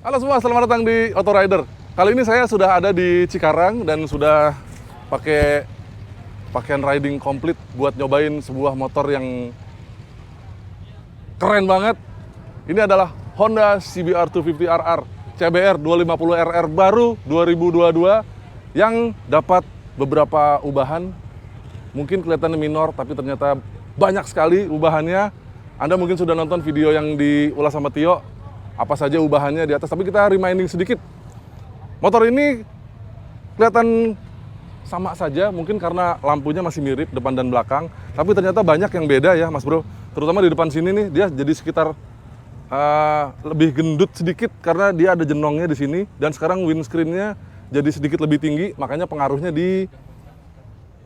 Halo semua, selamat datang di Auto Rider. Kali ini saya sudah ada di Cikarang dan sudah pakai pakaian riding komplit buat nyobain sebuah motor yang keren banget. Ini adalah Honda CBR 250 RR CBR 250 RR baru 2022 yang dapat beberapa ubahan. Mungkin kelihatannya minor, tapi ternyata banyak sekali ubahannya. Anda mungkin sudah nonton video yang diulas sama Tio, apa saja ubahannya di atas, tapi kita reminding sedikit. Motor ini kelihatan sama saja, mungkin karena lampunya masih mirip depan dan belakang, tapi ternyata banyak yang beda ya Mas Bro. Terutama di depan sini nih, dia jadi sekitar lebih gendut sedikit karena dia ada jenongnya di sini, dan sekarang windscreen-nya jadi sedikit lebih tinggi, makanya pengaruhnya di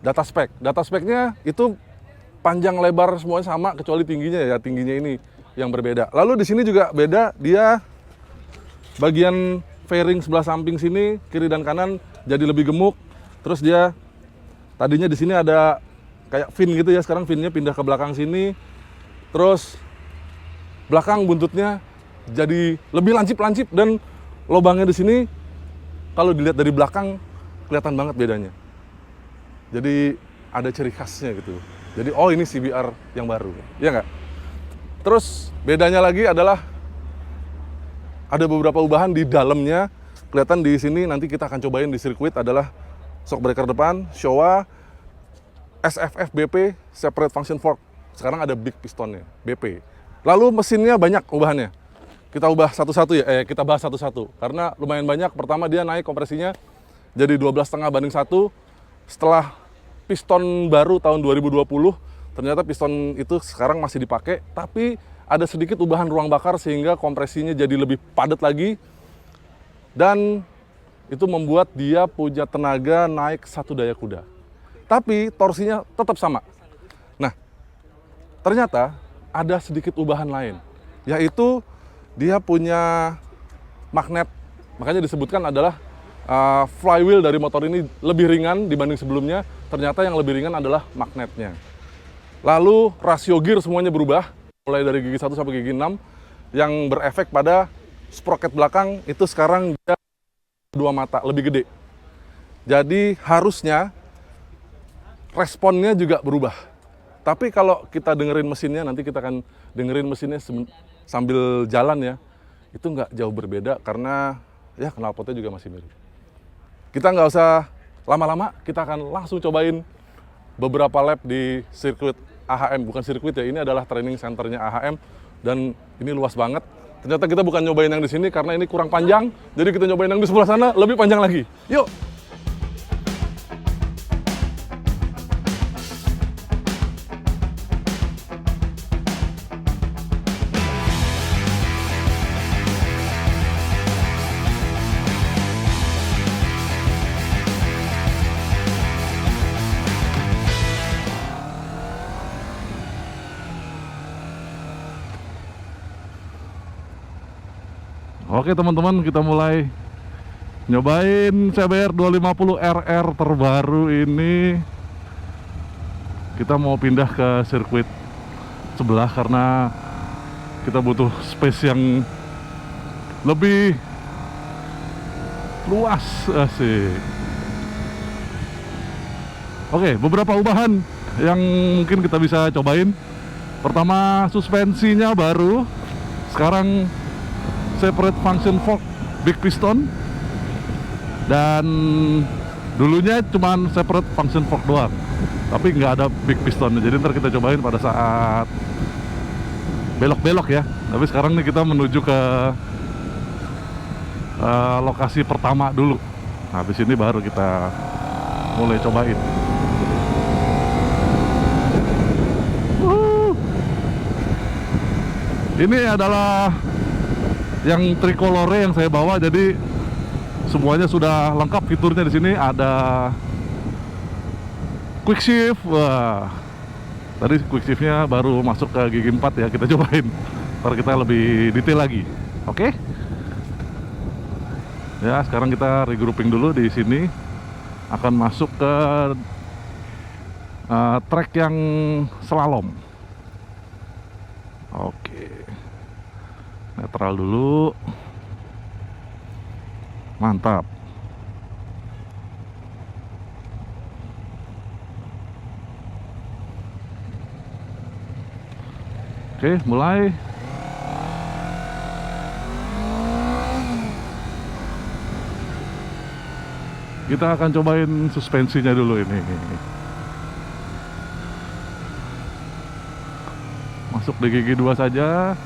data spek. Data speknya itu panjang lebar semuanya sama kecuali tingginya ya, tingginya ini yang berbeda. Lalu di sini juga beda, dia bagian fairing sebelah samping sini kiri dan kanan jadi lebih gemuk. Terus dia tadinya di sini ada kayak fin gitu ya, sekarang finnya pindah ke belakang sini. Terus belakang buntutnya jadi lebih lancip-lancip, dan lubangnya di sini kalau dilihat dari belakang kelihatan banget bedanya. Jadi ada ciri khasnya gitu. Jadi oh ini CBR yang baru, ya nggak? Terus bedanya lagi adalah ada beberapa ubahan di dalamnya. Kelihatan di sini, nanti kita akan cobain di sirkuit, adalah shock breaker depan, Showa, SFF BP, separate function fork. Sekarang ada big pistonnya, BP. Lalu mesinnya banyak ubahannya. Kita ubah satu-satu ya, kita bahas satu-satu. Karena lumayan banyak. Pertama dia naik kompresinya jadi 12,5 banding 1. Setelah piston baru tahun 2020, ternyata piston itu sekarang masih dipakai, tapi ada sedikit ubahan ruang bakar sehingga kompresinya jadi lebih padat lagi. Dan itu membuat dia punya tenaga naik 1 daya kuda. Tapi torsinya tetap sama. Nah, ternyata ada sedikit ubahan lain, yaitu dia punya magnet. Makanya disebutkan adalah flywheel dari motor ini lebih ringan dibanding sebelumnya. Ternyata yang lebih ringan adalah magnetnya. Lalu rasio gear semuanya berubah, mulai dari gigi 1 sampai gigi 6, yang berefek pada sprocket belakang itu sekarang dia 2 mata, lebih gede. Jadi harusnya responnya juga berubah. Tapi kalau kita dengerin mesinnya, nanti kita akan dengerin mesinnya sambil jalan ya, itu nggak jauh berbeda karena ya knalpotnya juga masih mirip. Kita nggak usah lama-lama, kita akan langsung cobain beberapa lap di sirkuit AHM. Bukan sirkuit ya, ini adalah training centernya AHM, dan ini luas banget. Ternyata kita bukan nyobain yang di sini karena ini kurang panjang, jadi kita nyobain yang di sebelah sana lebih panjang lagi. Yuk! Oke teman-teman, kita mulai nyobain CBR 250 RR terbaru ini. Kita mau pindah ke sirkuit sebelah karena kita butuh space yang lebih luas. Asik. Oke, beberapa ubahan yang mungkin kita bisa cobain. Pertama, suspensinya baru. Sekarang separate function fork big piston, dan dulunya cuman separate function fork doang, tapi nggak ada big piston. Jadi ntar kita cobain pada saat belok-belok ya. Tapi sekarang nih kita menuju ke lokasi pertama dulu. Habis ini baru kita mulai cobain. Ini adalah yang tricolore yang saya bawa, jadi semuanya sudah lengkap fiturnya di sini. Ada quick shift. Wah, tadi quick shiftnya baru masuk ke gigi 4 ya, kita cobain. Ntar kita lebih detail lagi. Oke? Ya, sekarang kita regrouping dulu di sini. Akan masuk ke track yang slalom. Oke. Netral dulu. Mantap. Oke, mulai. Kita akan cobain suspensinya dulu ini. Masuk di gigi 2 saja.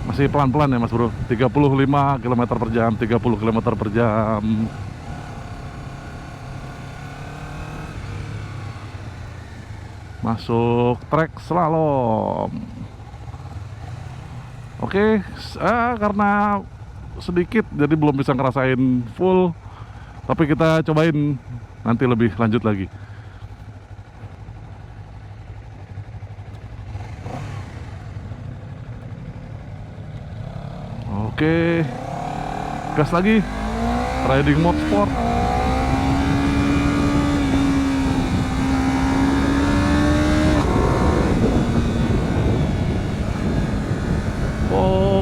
Masih pelan-pelan ya Mas Bro. 35 km per jam, 30 km per jam. Masuk trek slalom. Oke, karena sedikit jadi belum bisa ngerasain full, tapi kita cobain nanti lebih lanjut lagi. Oke, gas lagi. Riding mode sport.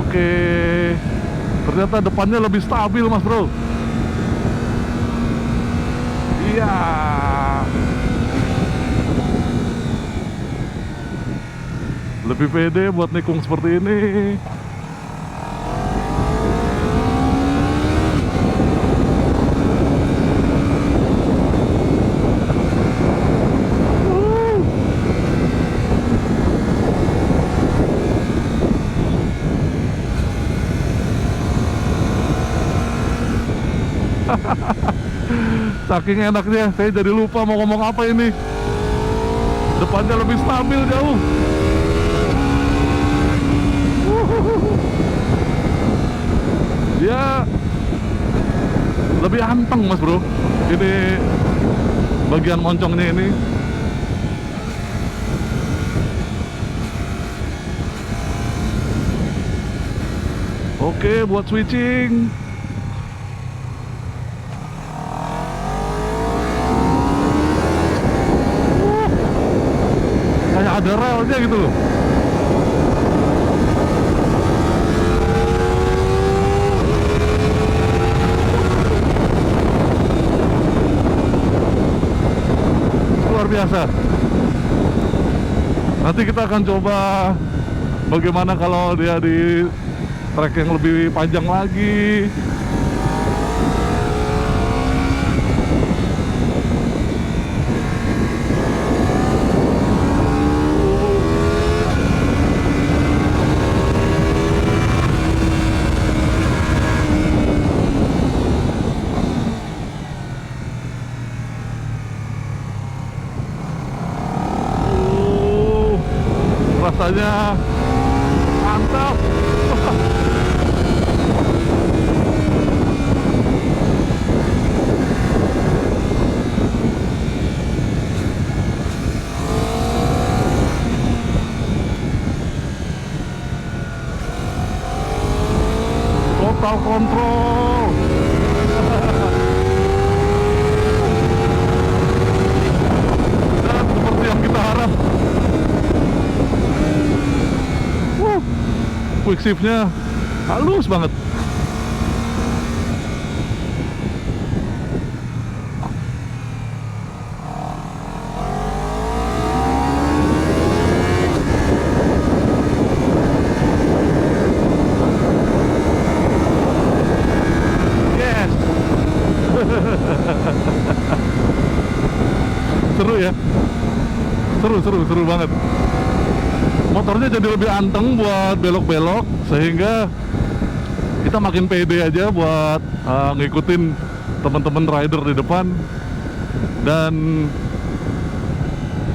Oke, ternyata depannya lebih stabil Mas Bro. Iya. Lebih pede buat nikung seperti ini. Saking enaknya, saya jadi lupa mau ngomong apa ini. Depannya lebih stabil jauh. Dia lebih anteng Mas Bro. Ini bagian moncongnya ini. Oke, buat switching. Kayak ada relnya gitu loh. Luar biasa. Nanti kita akan coba bagaimana kalau dia di trek yang lebih panjang lagi. Rasanya mantap. Total kontrol. Dan seperti yang kita harap, quick shift-nya halus banget. Yes. Seru ya. Seru banget. Motornya jadi lebih anteng buat belok-belok, sehingga kita makin pede aja buat ngikutin teman-teman rider di depan. Dan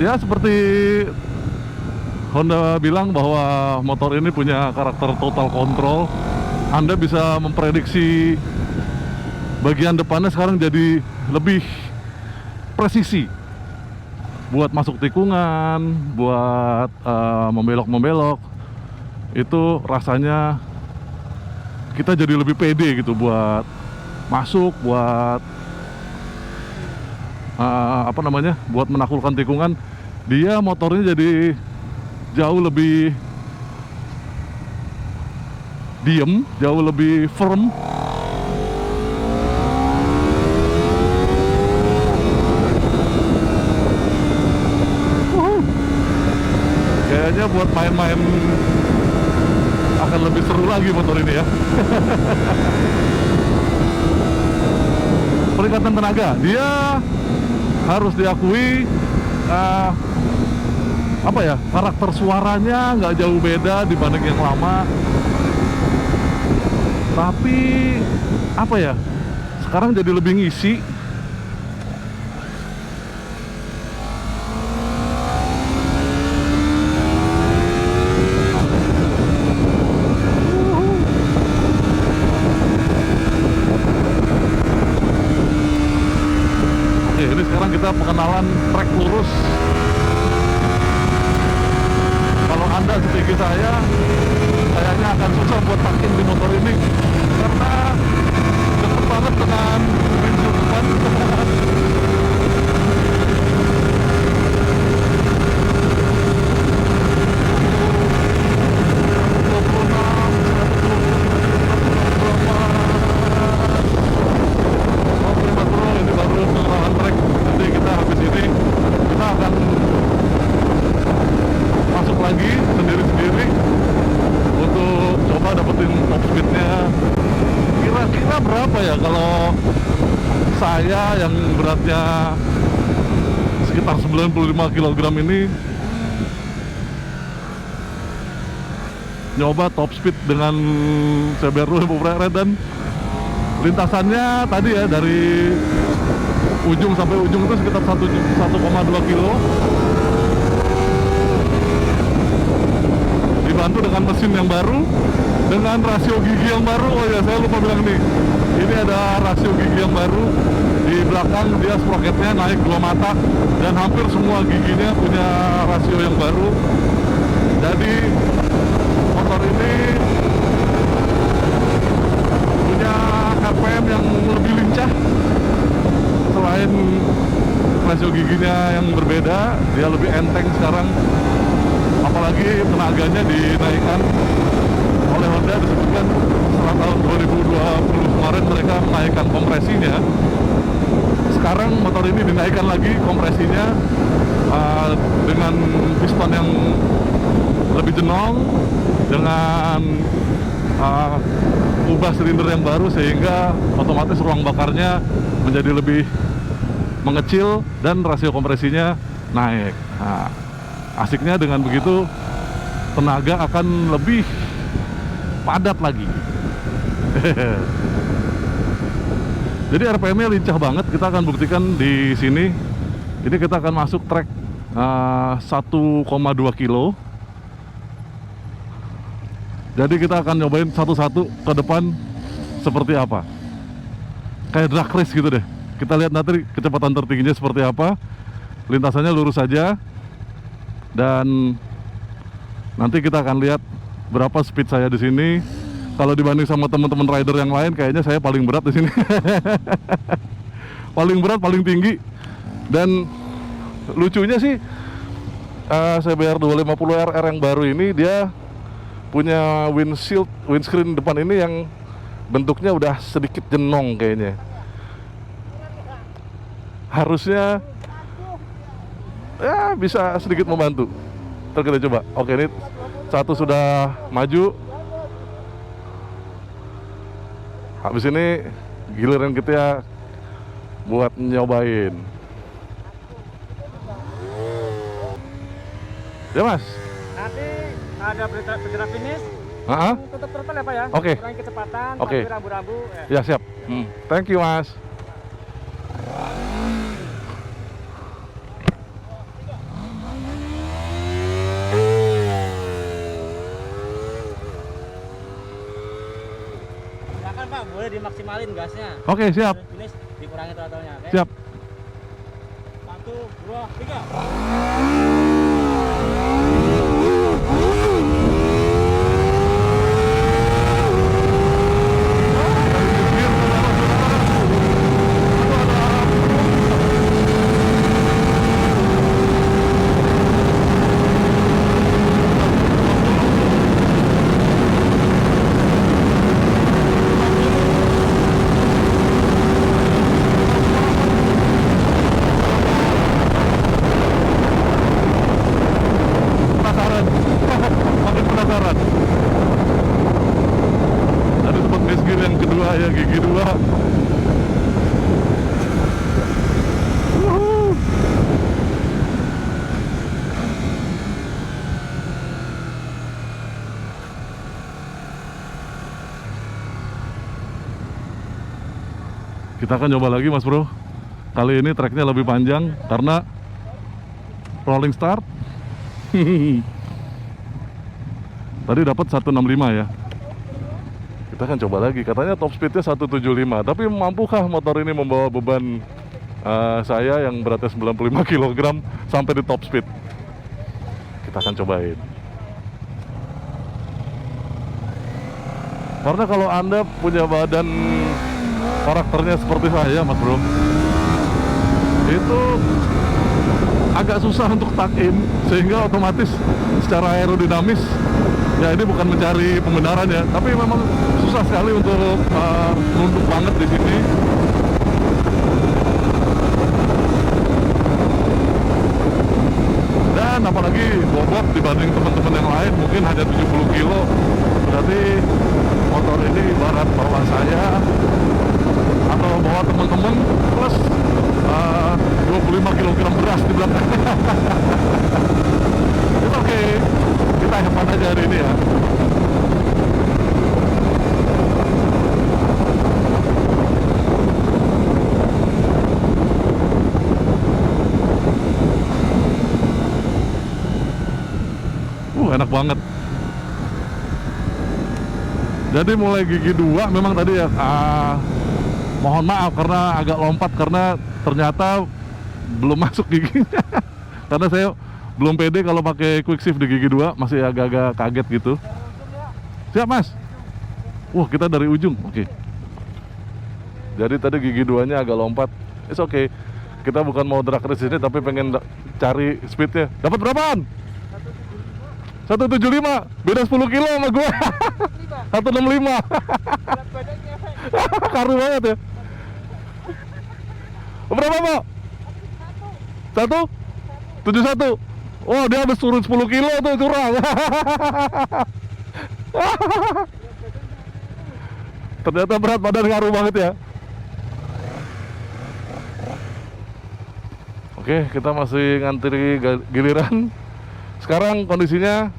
ya seperti Honda bilang bahwa motor ini punya karakter total control. Anda bisa memprediksi bagian depannya sekarang jadi lebih presisi buat masuk tikungan, buat membelok-membelok. Itu rasanya kita jadi lebih pede gitu buat masuk, buat buat menaklukkan tikungan. Dia motornya jadi jauh lebih diem, jauh lebih firm. Kayaknya buat main-main akan lebih seru lagi motor ini ya. Peningkatan tenaga, dia harus diakui apa ya, karakter suaranya nggak jauh beda dibanding yang lama. Tapi apa ya, sekarang jadi lebih ngisi. Oke, ini sekarang kita pengenalan trek lurus. Kalau Anda setinggi saya, kayaknya akan susah buat parking di motor ini karena deket banget dengan pintu depan. Oke Mas Bro, ini baru pengenalan trek. Nanti kita habis ini kita akan masuk lagi sendiri-sendiri untuk coba dapetin top speednya. Kira-kira berapa ya kalau saya yang beratnya sekitar 95 kg ini nyoba top speed dengan CBR 250 RR, dan lintasannya tadi ya dari ujung sampai ujung itu sekitar 1,2 kilo. Dibantu dengan mesin yang baru, dengan rasio gigi yang baru. Oh ya, saya lupa bilang nih, ini ada rasio gigi yang baru. Di belakang dia sprocketnya naik 2 mata, dan hampir semua giginya punya rasio yang baru. Jadi motor ini punya RPM yang lebih lincah. Selain rasio giginya yang berbeda, dia lebih enteng sekarang. Apalagi tenaganya dinaikkan oleh Honda, disebutkan setelah tahun 2020 kemarin mereka menaikkan kompresinya. Sekarang motor ini dinaikkan lagi kompresinya dengan piston yang lebih jenong, dengan ubah silinder yang baru, sehingga otomatis ruang bakarnya menjadi lebih mengecil dan rasio kompresinya naik. Nah, asiknya dengan begitu tenaga akan lebih padat lagi. Jadi RPM-nya lincah banget. Kita akan buktikan di sini. Ini kita akan masuk trek 1,2 kilo. Jadi kita akan nyobain satu-satu ke depan seperti apa. Kayak drag race gitu deh. Kita lihat nanti kecepatan tertingginya seperti apa. Lintasannya lurus saja. Dan nanti kita akan lihat berapa speed saya di sini. Kalau dibanding sama teman-teman rider yang lain, kayaknya saya paling berat di sini. Paling berat, paling tinggi. Dan lucunya sih, CBR 250 RR yang baru ini dia punya windscreen depan ini yang bentuknya udah sedikit jenong kayaknya. Harusnya ya bisa sedikit membantu. Ntar kita coba. Oke, ini satu sudah maju. Habis ini giliran kita buat nyobain. Ya Mas. Nanti ada bendera finish. Tutup throttle ya Pak ya. Oke. Kurangi kecepatan. Oke. Rambu-rambu. Ya siap. Thank you Mas. Pak, boleh dimaksimalin gasnya. Oke, siap. Finish, dikurangi throttle-nya, oke? Siap. 1, 2, 3. Kita akan coba lagi Mas Bro. Kali ini treknya lebih panjang karena rolling start. Tadi dapat 165 ya. Kita akan coba lagi. Katanya top speednya 175. Tapi mampukah motor ini membawa beban saya yang beratnya 95 kg sampai di top speed? Kita akan cobain. Karena kalau Anda punya badan karakternya seperti saya Mas Bro, itu agak susah untuk tuck in, sehingga otomatis secara aerodinamis ya ini bukan mencari pembenaran ya, tapi memang susah sekali untuk nunduk banget di sini. Dan apalagi bobot dibanding teman-teman yang lain mungkin hanya 70 kilo. Berarti motor ini ibarat bawa saya atau bawa teman-teman plus 25 kg beras di belakang. Itu oke. Kita hemat aja hari ini ya. Enak banget. Jadi mulai gigi 2 memang tadi ya mohon maaf karena agak lompat karena ternyata belum masuk giginya. Karena saya belum pede kalau pakai quick shift di gigi 2, masih agak-agak kaget gitu. Siap Mas? Wah, kita dari ujung. Oke. Jadi tadi gigi 2-nya agak lompat. It's okay. Kita bukan mau drag race ini tapi pengen cari speednya. Dapat berapaan? 175, beda 10 kilo sama gue. 165. Karu banget ya. Berapa Pak? 171. Oh, dia habis turun 10 kilo tuh, curang. Ternyata berat badan ngaruh banget ya. Oke, kita masih ngantri giliran. Sekarang kondisinya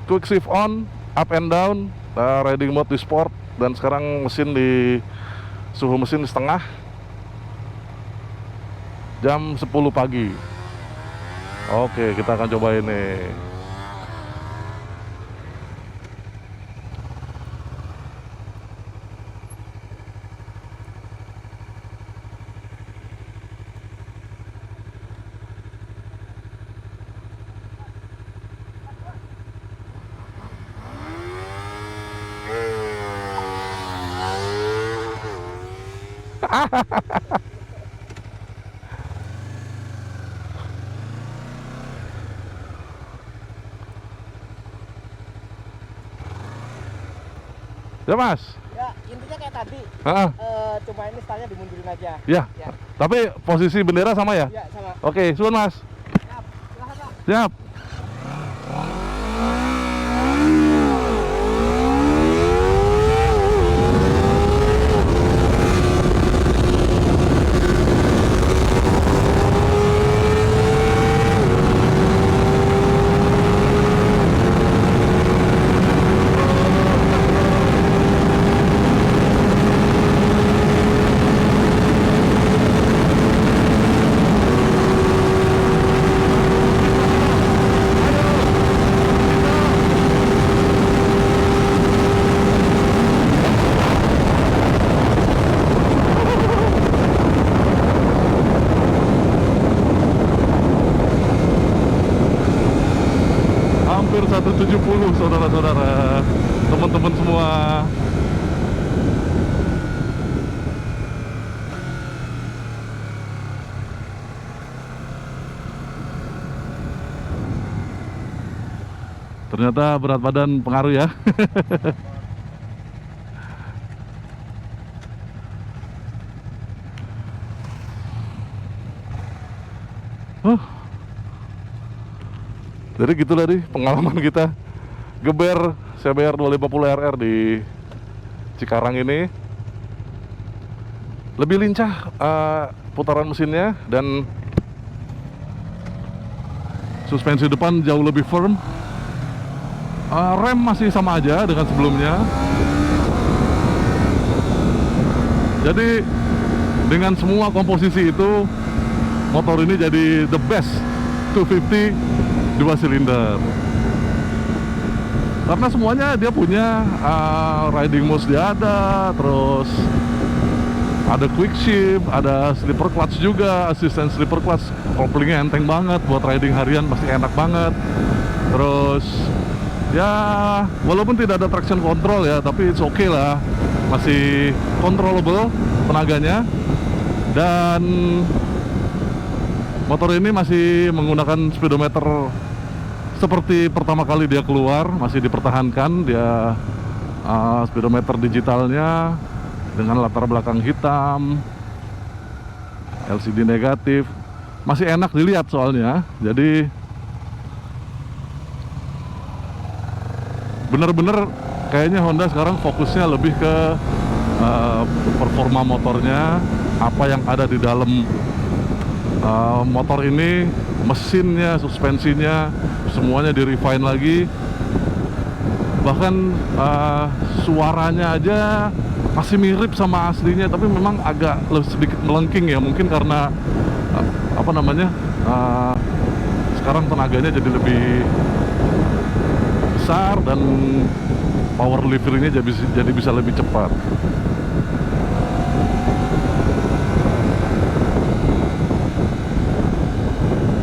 quick shift on, up and down, riding mode di sport, dan sekarang mesin di suhu mesin setengah. Jam 10 pagi. Oke, kita akan coba ini. Ya Mas? Ya, intinya kayak tadi. Cuma ini stylenya dimundurin aja. Ya. Tapi posisi bendera sama ya? Ya, sama. Oke, suun Mas. Siap, silahkan Pak. Siap. Hampir 170 saudara-saudara, teman-teman semua. Ternyata berat badan pengaruh ya. Jadi gitu tadi pengalaman kita geber CBR 250 RR di Cikarang ini. Lebih lincah putaran mesinnya dan suspensi depan jauh lebih firm. Rem masih sama aja dengan sebelumnya. Jadi dengan semua komposisi itu, motor ini jadi the best 250 2 silinder. Karena semuanya dia punya riding mode dia ada, terus ada quick shift, ada slipper clutch juga, assistant slipper clutch. Koplingnya enteng banget, buat riding harian pasti enak banget. Terus ya walaupun tidak ada traction control ya, tapi it's okay lah, masih controllable tenaganya. Dan motor ini masih menggunakan speedometer seperti pertama kali dia keluar, masih dipertahankan dia speedometer digitalnya dengan latar belakang hitam, LCD negatif, masih enak dilihat soalnya. Jadi bener-bener kayaknya Honda sekarang fokusnya lebih ke performa motornya, apa yang ada di dalam motor ini, mesinnya, suspensinya, semuanya di refine lagi. Bahkan suaranya aja masih mirip sama aslinya, tapi memang agak sedikit melengking ya, mungkin karena sekarang tenaganya jadi lebih besar dan power delivery-nya jadi bisa lebih cepat.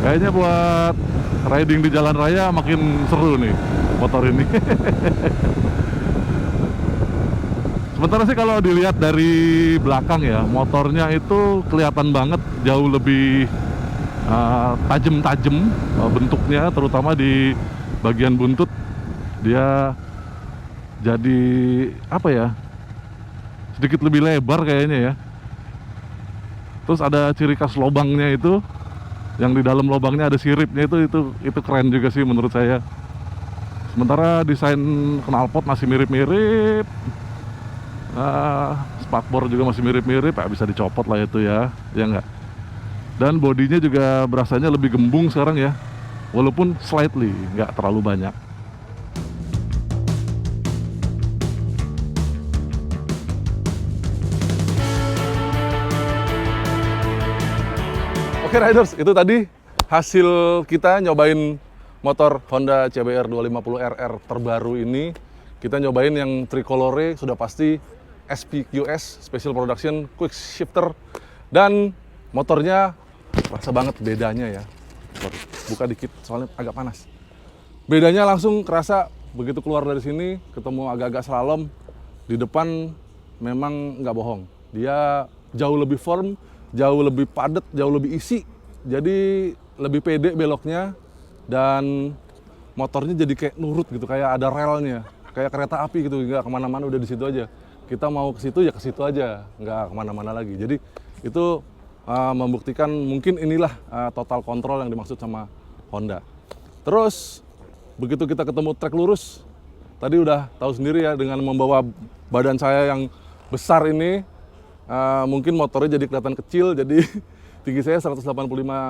Kayaknya buat riding di jalan raya makin seru nih motor ini. Sementara sih kalau dilihat dari belakang ya, motornya itu kelihatan banget jauh lebih tajam-tajam bentuknya, terutama di bagian buntut. Dia jadi apa ya, sedikit lebih lebar kayaknya ya. Terus ada ciri khas lobangnya itu, yang di dalam lobangnya ada siripnya, itu keren juga sih menurut saya. Sementara desain knalpot masih mirip-mirip, spakbor juga masih mirip-mirip, bisa dicopot lah itu ya enggak. Dan bodinya juga berasanya lebih gembung sekarang ya, walaupun slightly, nggak terlalu banyak. Oke riders, itu tadi hasil kita nyobain motor Honda CBR 250RR terbaru ini. Kita nyobain yang tricolore, sudah pasti SPQS, Special Production Quick Shifter. Dan motornya rasa banget bedanya ya. Sorry, buka dikit soalnya agak panas. Bedanya langsung kerasa begitu keluar dari sini, ketemu agak-agak slalom. Di depan memang nggak bohong, dia jauh lebih firm, jauh lebih padat, jauh lebih isi, jadi lebih pede beloknya, dan motornya jadi kayak nurut gitu, kayak ada relnya, kayak kereta api gitu, nggak kemana-mana, udah di situ aja. Kita mau ke situ ya ke situ aja, nggak kemana-mana lagi. Jadi itu membuktikan mungkin inilah total control yang dimaksud sama Honda. Terus begitu kita ketemu trek lurus, tadi udah tahu sendiri ya, dengan membawa badan saya yang besar ini, mungkin motornya jadi kelihatan kecil. Jadi tinggi saya 185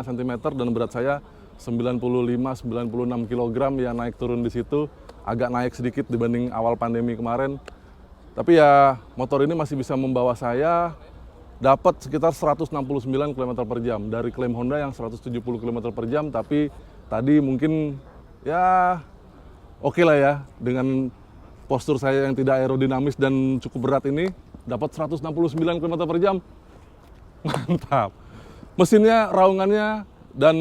cm dan berat saya 95-96 kg ya, naik turun di situ, agak naik sedikit dibanding awal pandemi kemarin. Tapi ya motor ini masih bisa membawa saya dapat sekitar 169 km per jam dari klaim Honda yang 170 km per jam. Tapi tadi mungkin ya oke lah ya, dengan postur saya yang tidak aerodinamis dan cukup berat ini, dapat 169 km per jam. Mantap. Mesinnya, raungannya, dan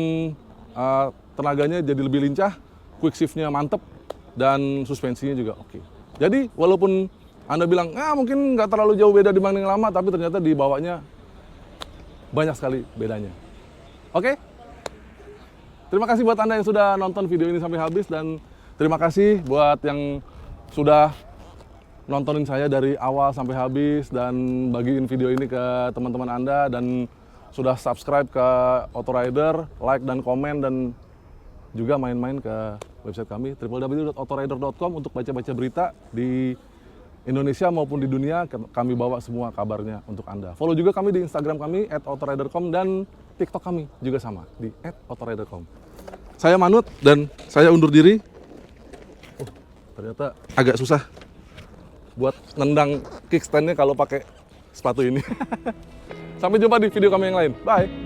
tenaganya jadi lebih lincah, quick shift-nya mantep, dan suspensinya juga oke. Jadi walaupun Anda bilang, mungkin nggak terlalu jauh beda dibanding lama, tapi ternyata dibawanya banyak sekali bedanya. Oke? Terima kasih buat Anda yang sudah nonton video ini sampai habis, dan terima kasih buat yang sudah nontonin saya dari awal sampai habis, dan bagiin video ini ke teman-teman Anda, dan sudah subscribe ke Autorider, like dan komen, dan juga main-main ke website kami www.autorider.com untuk baca-baca berita di Indonesia maupun di dunia. Kami bawa semua kabarnya untuk Anda. Follow juga kami di Instagram kami @autorider.com, dan TikTok kami juga sama di @autorider.com. Saya Manut dan saya undur diri. Ternyata agak susah buat nendang kickstand-nya kalau pakai sepatu ini. Sampai jumpa di video kami yang lain. Bye.